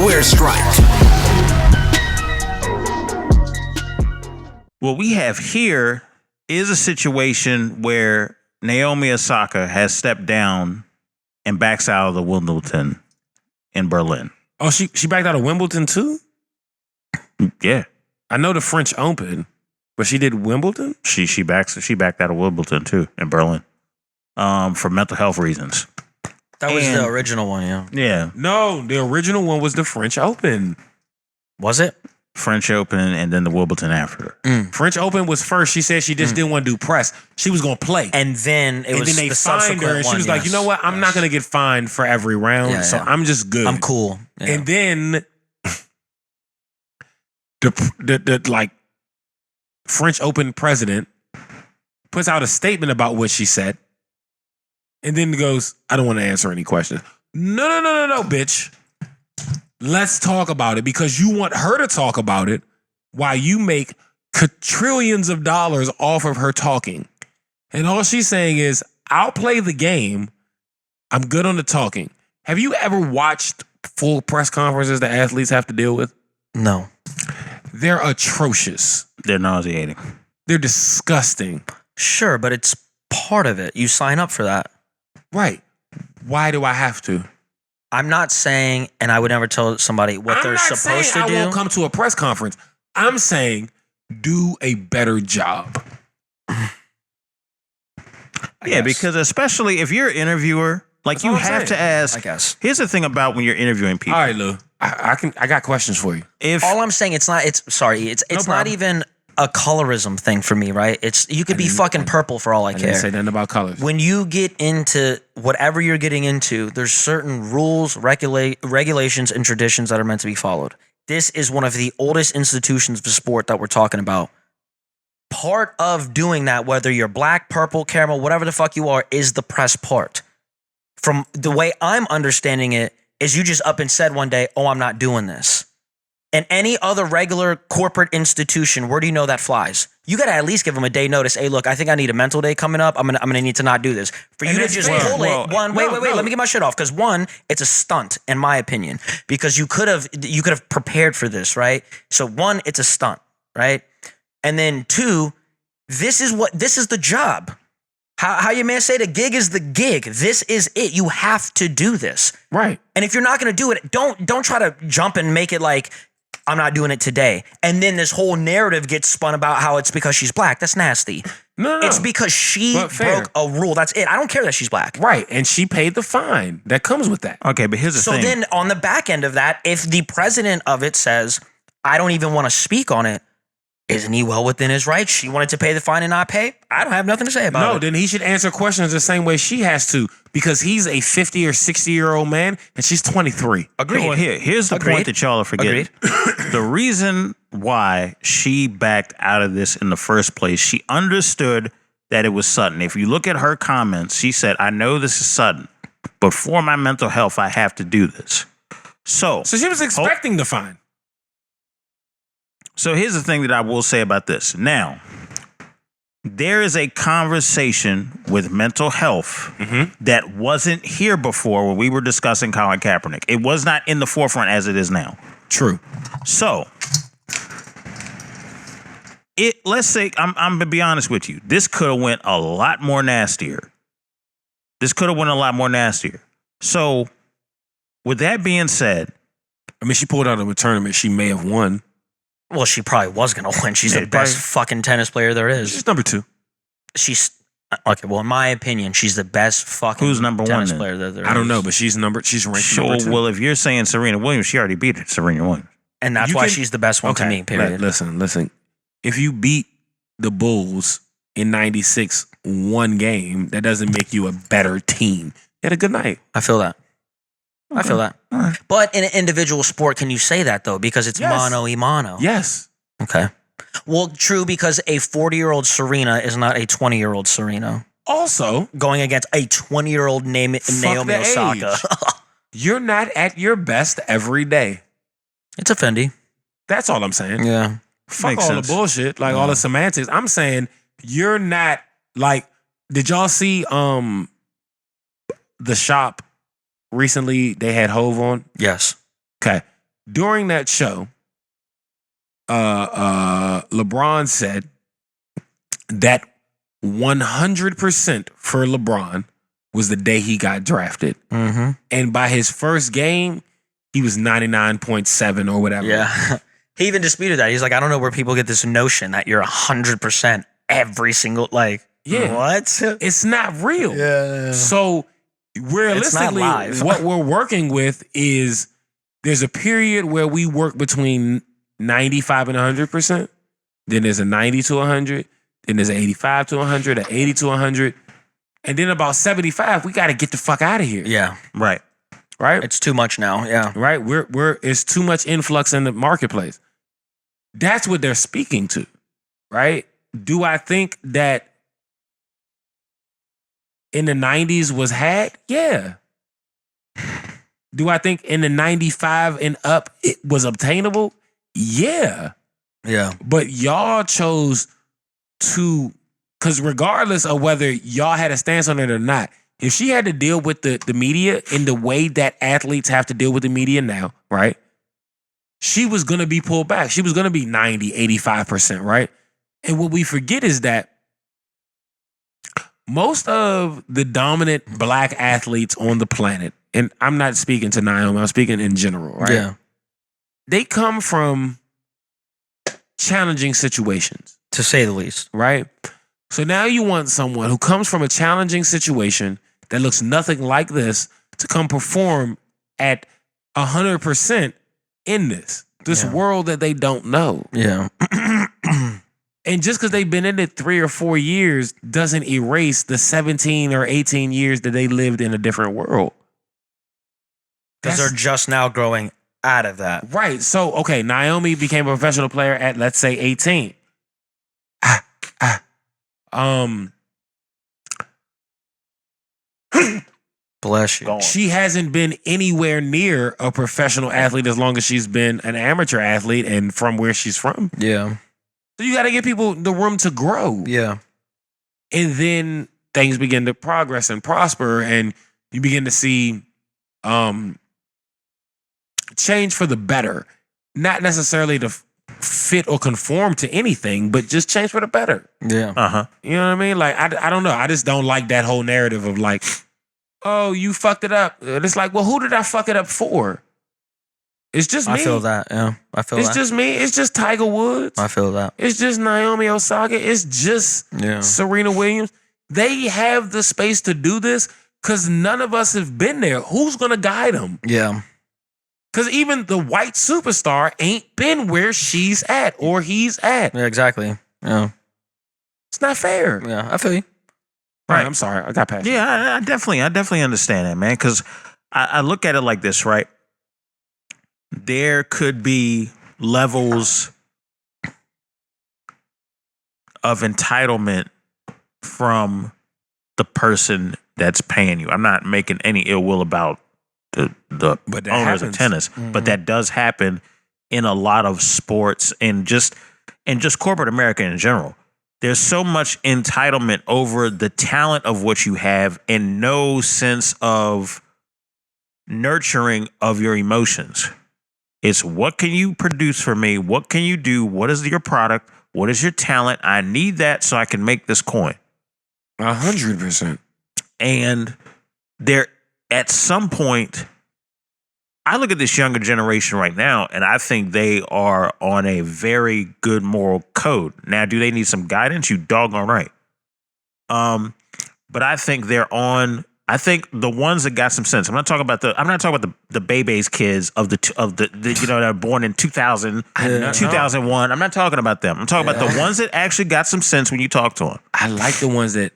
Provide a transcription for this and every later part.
Airstrike. What we have here is a situation where Naomi Osaka has stepped down and backs out of the Wimbledon in Berlin. Oh, she backed out of Wimbledon too? Yeah. I know the French Open, but she did Wimbledon? She backed out of Wimbledon too in Berlin. For mental health reasons. That was the original one, yeah. Yeah. No, the original one was the French Open. Was it? French Open and then the Wimbledon after. French Open was first. She said she just didn't want to do press. She was going to play. And then they fined her, and she was like, you know what? I'm not going to get fined for every round, so I'm just good. I'm cool. Yeah. And then the like French Open president puts out a statement about what she said, and then goes, I don't want to answer any questions. No, bitch. Let's talk about it because you want her to talk about it while you make quadrillions of dollars off of her talking. And all she's saying is, I'll play the game. I'm good on the talking. Have you ever watched full press conferences that athletes have to deal with? No. They're atrocious. They're nauseating. They're disgusting. Sure, but it's part of it. You sign up for that. Right. Why do I have to? I'm not saying, and I would never tell somebody what they're supposed to do. I won't come to a press conference. I'm saying do a better job. Yeah, because especially if you're an interviewer, like you have to ask. I guess. Here's the thing about when you're interviewing people. All right, Lou. I got questions for you. All I'm saying, it's not even a colorism thing for me, right? You could be fucking purple for all I care. I didn't say nothing about colors. When you get into whatever you're getting into, there's certain rules, regulations, and traditions that are meant to be followed. This is one of the oldest institutions of sport that we're talking about. Part of doing that, whether you're black, purple, caramel, whatever the fuck you are, is the press part. From the way I'm understanding it, is you just up and said one day, oh, I'm not doing this. And any other regular corporate institution, where do you know that flies? You got to at least give them a day notice. Hey, look, I think I need a mental day coming up. I'm gonna need to not do this. For you to just pull it. Wait. Let me get my shit off. Because one, it's a stunt, in my opinion. Because you could have prepared for this, right? So one, it's a stunt, right? And then two, this is the job. How you may say the gig is the gig. This is it. You have to do this, right? And if you're not gonna do it, don't try to jump and make it like, I'm not doing it today. And then this whole narrative gets spun about how it's because she's black. That's nasty. No. It's because she broke a rule. That's it. I don't care that she's black. Right. And she paid the fine that comes with that. Okay, but here's the thing. So then on the back end of that, if the president of it says, I don't even want to speak on it, isn't he well within his rights? She wanted to pay the fine and not pay? I don't have nothing to say about it. No, then he should answer questions the same way she has to, because he's a 50 or 60-year-old man and she's 23. Agreed. Well, here's the point that y'all are forgetting. The reason why she backed out of this in the first place, she understood that it was sudden. If you look at her comments, she said, I know this is sudden, but for my mental health, I have to do this. So she was expecting the fine. So here's the thing that I will say about this. Now, there is a conversation with mental health that wasn't here before when we were discussing Colin Kaepernick. It was not in the forefront as it is now. True. So, let's say, I'm going to be honest with you. This could have went a lot more nastier. So, with that being said, I mean, she pulled out of a tournament she may have won. Well, she probably was going to win. She's the best fucking tennis player there is. She's number 2. Okay, well, in my opinion, she's the best fucking Who's number tennis one, player that there is. I don't know, but she's ranked number 2. Well, if you're saying Serena Williams, she already beat Serena Williams. And that's why she's the best one to me, period. Listen. If you beat the Bulls in 96 one game, that doesn't make you a better team. You had a good night. I feel that. Okay. I feel that. Right. But in an individual sport, can you say that, though? Because it's mano y mano. Yes. Okay. Well, true, because a 40-year-old Serena is not a 20-year-old Serena. Also, going against a 20-year-old Naomi Osaka. You're not at your best every day. It's a Fendi. That's all I'm saying. Yeah. Fuck all the bullshit, like all the semantics. I'm saying you're not like, did y'all see The Shop recently? They had Hove on. Yes. Okay. during that show, LeBron said that 100% for LeBron was the day he got drafted. Mm-hmm. And by his first game, he was 99.7 or whatever. Yeah. He even disputed that. He's like, I don't know where people get this notion that you're 100% every single, like, Yeah. what? It's not real. Yeah. So realistically, live. what we're working with is there's a period where we work between 95 and 100%. Then there's a 90 to 100. Then there's an 85 to 100, an 80 to 100. And then about 75, we got to get the fuck out of here. Yeah. Right. Right? It's too much now. Yeah. Right? It's too much influx in the marketplace. That's what they're speaking to. Right? Do I think that in the 90s was had? Yeah. Do I think in the 95 and up it was obtainable? Yeah. Yeah. But y'all chose to, because regardless of whether y'all had a stance on it or not, if she had to deal with the media in the way that athletes have to deal with the media now, right? She was going to be pulled back. She was going to be 90, 85%, right? And what we forget is that most of the dominant black athletes on the planet, and I'm not speaking to Naomi, I'm speaking in general, right? Yeah. They come from challenging situations, To say the least. right? So now you want someone who comes from a challenging situation that looks nothing like this to come perform at 100% in this Yeah. world that they don't know. Yeah. And just because they've been in it 3 or 4 years doesn't erase the 17 or 18 years that they lived in a different world. Because they're just now growing out of that. Right. So, okay, Naomi became a professional player at, let's say, 18. Bless you. Go on. She hasn't been anywhere near a professional athlete as long as she's been an amateur athlete and from where she's from. Yeah. So you got to give people the room to grow. Yeah. And then things begin to progress and prosper, and you begin to see change for the better. Not necessarily to fit or conform to anything, but just change for the better. Yeah. Uh-huh. You know what I mean? Like, I don't know. I just don't like that whole narrative of like, oh, you fucked it up. And it's like, well, who did I fuck it up for? It's just me. I feel that. Yeah. I feel It's that. just me. It's just Tiger Woods. I feel that. It's just Naomi Osaka. It's just Yeah. Serena Williams. They have the space to do this because none of us have been there. Who's going to guide them? Yeah. Because even the white superstar ain't been where she's at or he's at. Yeah, exactly. Yeah. It's not fair. Yeah. I feel you. Right. I'm sorry. I got passionate. Yeah, I definitely understand that, man. Because I look at it like this, right? There could be levels of entitlement from the person that's paying you. I'm not making any ill will about the But that owners of happens. tennis, but that does happen in a lot of sports and just corporate America in general. There's so much entitlement over the talent of what you have and no sense of nurturing of your emotions. It's what can you produce for me? What can you do? What is your product? What is your talent? I need that so I can make this coin. 100%. And there, at some point, I look at this younger generation right now, and I think they are on a very good moral code. Now, do they need some guidance? You doggone right. But I think they're on. I think the ones that got some sense. I'm not talking about the Bebe's kids of the that are born in 2000, 2001. I'm not talking about them. I'm talking about the ones that actually got some sense when you talk to them. I like the ones that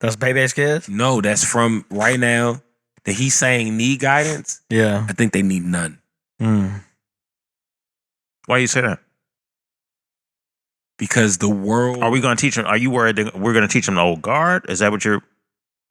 Those Bebe's kids? no, that's from right now that he's saying need guidance. Yeah. I think they need none. Why you say that? Because the world. Are we going to teach them? Are you worried that we're going to teach them the old guard? Is that what you're?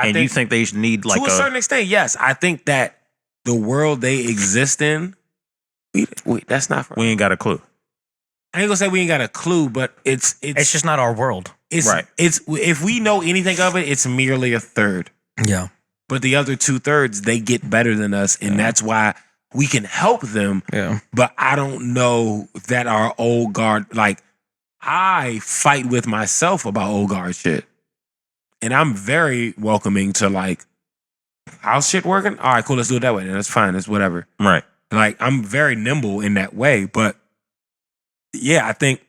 You think they should need like to a certain extent, yes. I think that the world they exist in, that's not for we ain't got a clue. I ain't gonna say we ain't got a clue, but it's It's just not our world. Right. It's if we know anything of it, it's merely a third. Yeah. But the other 2/3, they get better than us, and that's why we can help them. Yeah. But I don't know that our old guard, like, I fight with myself about old guard shit. And I'm very welcoming to, like, how's shit working? All right, cool, let's do it that way. Then that's fine. That's whatever. Right. Like, I'm very nimble in that way. But yeah, I think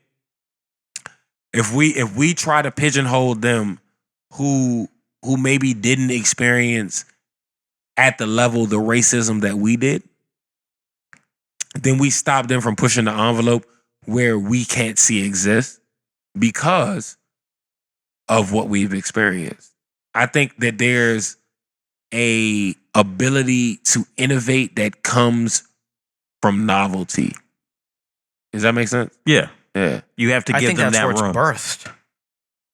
if we try to pigeonhole them who maybe didn't experience at the level the racism that we did, then we stop them from pushing the envelope where we can't see exist because of what we've experienced. I think that there's a ability to innovate that comes from novelty. Does that make sense? Yeah. Yeah. You have to I give think them that's that where it's room. birthed.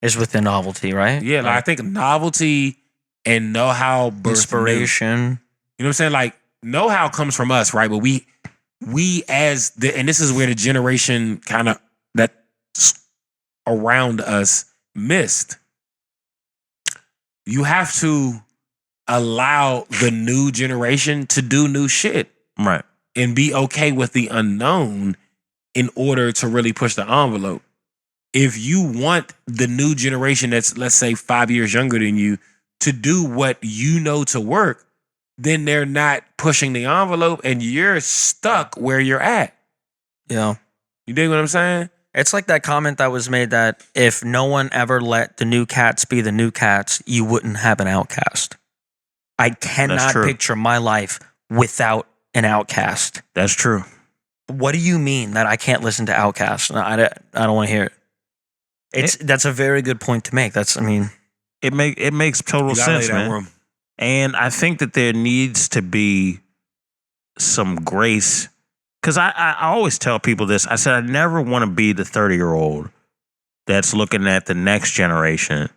Is with the novelty, right? Yeah, like, I think novelty and know-how birth Inspiration. You know what I'm saying? Like, know-how comes from us, right? But we as the, and this is where the generation kind of that's around us missed. You have to allow the new generation to do new shit. Right. And be okay with the unknown in order to really push the envelope. If you want the new generation that's, let's say, 5 years younger than you to do what you know to work, then they're not pushing the envelope and you're stuck where you're at. Yeah. You dig what I'm saying? It's like that comment that was made that if no one ever let the new cats be the new cats, you wouldn't have an outcast. I cannot true. picture my life without an outcast. That's true. What do you mean that I can't listen to Outkast? I don't want to hear it. That's a very good point to make. It makes total You gotta lay sense, that man. room. And I think that there needs to be some grace. Because I always tell people this. I said I never want to be the 30-year-old that's looking at the next generation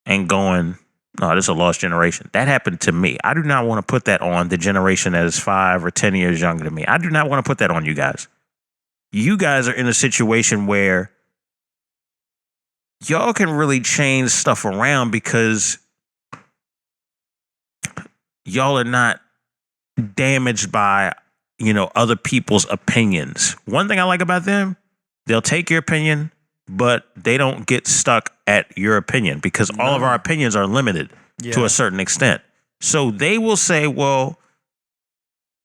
and going, no, this is a lost generation. That happened to me. I do not want to put that on the generation that is 5 or 10 years younger than me. I do not want to put that on you guys. You guys are in a situation where y'all can really change stuff around because y'all are not damaged by, other people's opinions. One thing I like about them, they'll take your opinion, but they don't get stuck at your opinion because all of our opinions are limited to a certain extent. So they will say, well,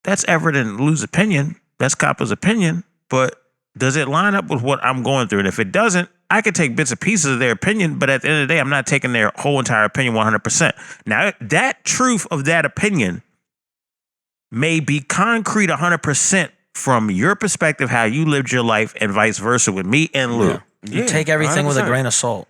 that's Everett and Lou's opinion. That's Coppo's opinion. But does it line up with what I'm going through? And if it doesn't, I could take bits and pieces of their opinion, but at the end of the day, I'm not taking their whole entire opinion 100%. Now, that truth of that opinion may be concrete 100% from your perspective, how you lived your life, and vice versa with me and Lou. You take everything 100%. with a grain of salt.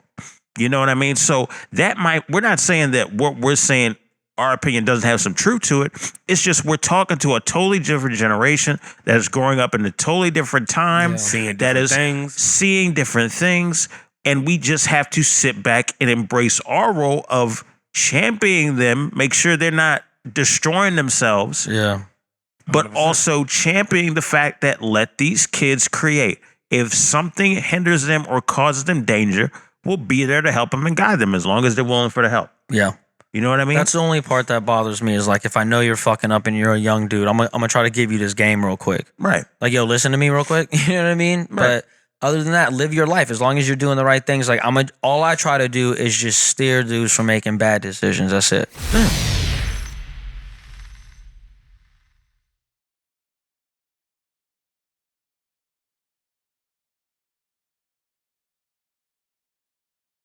You know what I mean? So we're not saying that what we're saying, our opinion doesn't have some truth to it. It's just we're talking to a totally different generation that is growing up in a totally different time, Seeing that different is things. seeing different things. And we just have to sit back and embrace our role of championing them, make sure they're not destroying themselves, Yeah. but 100%. also championing the fact that let these kids create. If something hinders them or causes them danger, we'll be there to help them and guide them as long as they're willing for the help. Yeah. You know what I mean? That's the only part that bothers me is like if I know you're fucking up and you're a young dude, I'm gonna try to give you this game real quick. right. Like, yo, listen to me real quick. You know what I mean? But other than that, live your life as long as you're doing the right things. Like all I try to do is just steer dudes from making bad decisions. That's it.